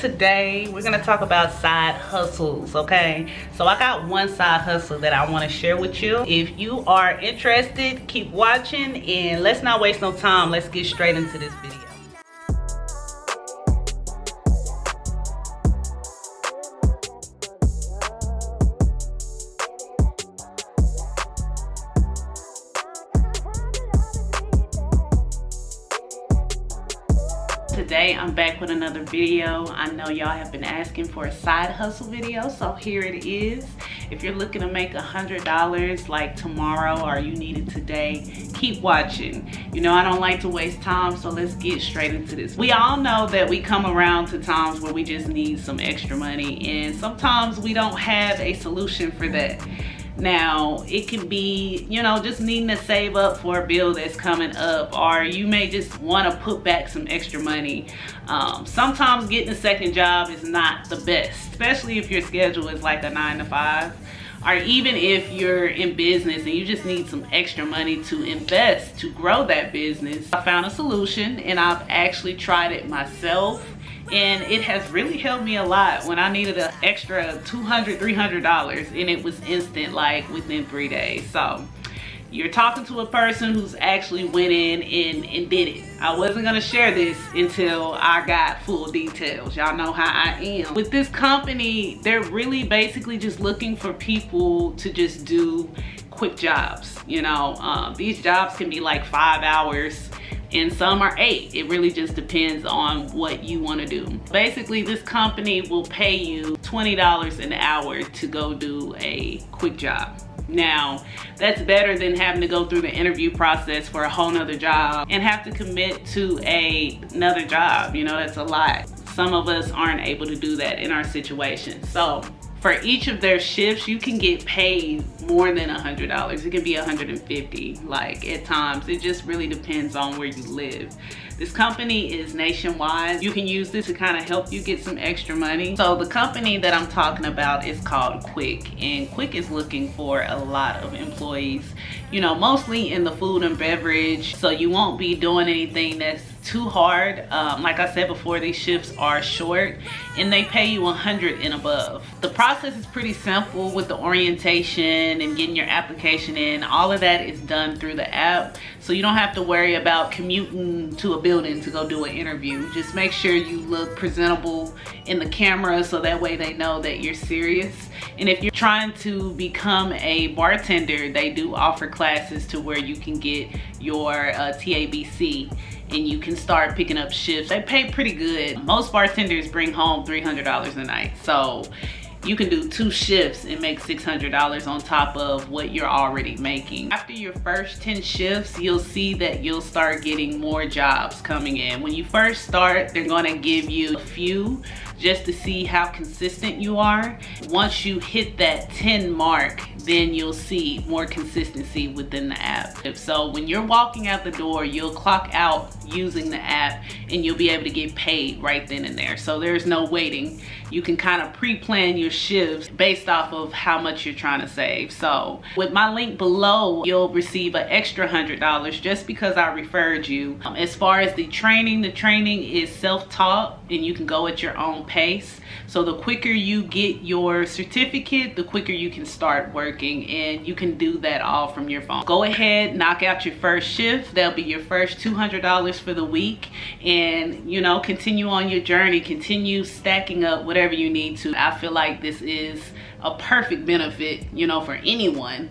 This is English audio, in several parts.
today we're gonna talk about side hustles, okay? So I got one side hustle that I want to share with you. If you are interested, keep watching, and let's not waste no time. Let's get straight into this video. Today I'm back with another video. I know y'all have been asking for a side hustle video, so here it is. If you're looking to make $100 like tomorrow or you need it today, keep watching. You know, I don't like to waste time, so let's get straight into this. We all know that we come around to times where we just need some extra money, and sometimes we don't have a solution for that. Now, it can be, you know, just needing to save up for a bill that's coming up, or you may just want to put back some extra money. Sometimes getting a second job is not the best, especially if your schedule is like a 9 to 5, or even if you're in business and you just need some extra money to invest to grow that business. I found a solution, and I've actually tried it myself, and it has really helped me a lot when I needed an extra $200, $300, and it was instant, like within 3 days. So you're talking to a person who's actually went in and did it. I wasn't gonna share this until I got full details. Y'all know how I am. With this company, they're really basically just looking for people to just do quick jobs. You know, these jobs can be like 5 hours, and some are 8. It really just depends on what you want to do. Basically, this company will pay you $20 an hour to go do a quick job. Now, that's better than having to go through the interview process for a whole nother job and have to commit to another job. You know, that's a lot. Some of us aren't able to do that in our situation. So for each of their shifts, you can get paid more than $100. It can be $150, like at times. It just really depends on where you live. This company is nationwide. You can use this to kind of help you get some extra money. So the company that I'm talking about is called Qwick, and Qwick is looking for a lot of employees, you know, mostly in the food and beverage. So you won't be doing anything that's too hard. Like I said before, these shifts are short and they pay you 100 and above. The process is pretty simple with the orientation and getting your application in. All of that is done through the app, so you don't have to worry about commuting to a building to go do an interview. Just make sure you look presentable in the camera so that way they know that you're serious. And if you're trying to become a bartender, they do offer classes to where you can get your TABC and you can start picking up shifts. They pay pretty good. Most bartenders bring home $300 a night. So you can do 2 shifts and make $600 on top of what you're already making. After your first 10 shifts, you'll see that you'll start getting more jobs coming in. When you first start, they're gonna give you a few just to see how consistent you are. Once you hit that 10 mark, then you'll see more consistency within the app. So when you're walking out the door, you'll clock out using the app and you'll be able to get paid right then and there. So there's no waiting. You can kind of pre-plan your shifts based off of how much you're trying to save. So with my link below, you'll receive an extra $100 just because I referred you. As far as the training is self-taught and you can go at your own pace. So the quicker you get your certificate, the quicker you can start working, and you can do that all from your phone. Go ahead, knock out your first shift. That'll be your first $200 for the week, and you know, continue on your journey, continue stacking up whatever you need to. I feel like this is a perfect benefit, you know, for anyone.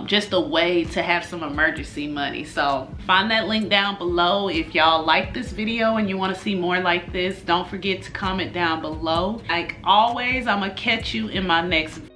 Just a way to have some emergency money. So find that link down below. If y'all like this video and you want to see more like this, don't forget to comment down below. Like always, I'm gonna catch you in my next video.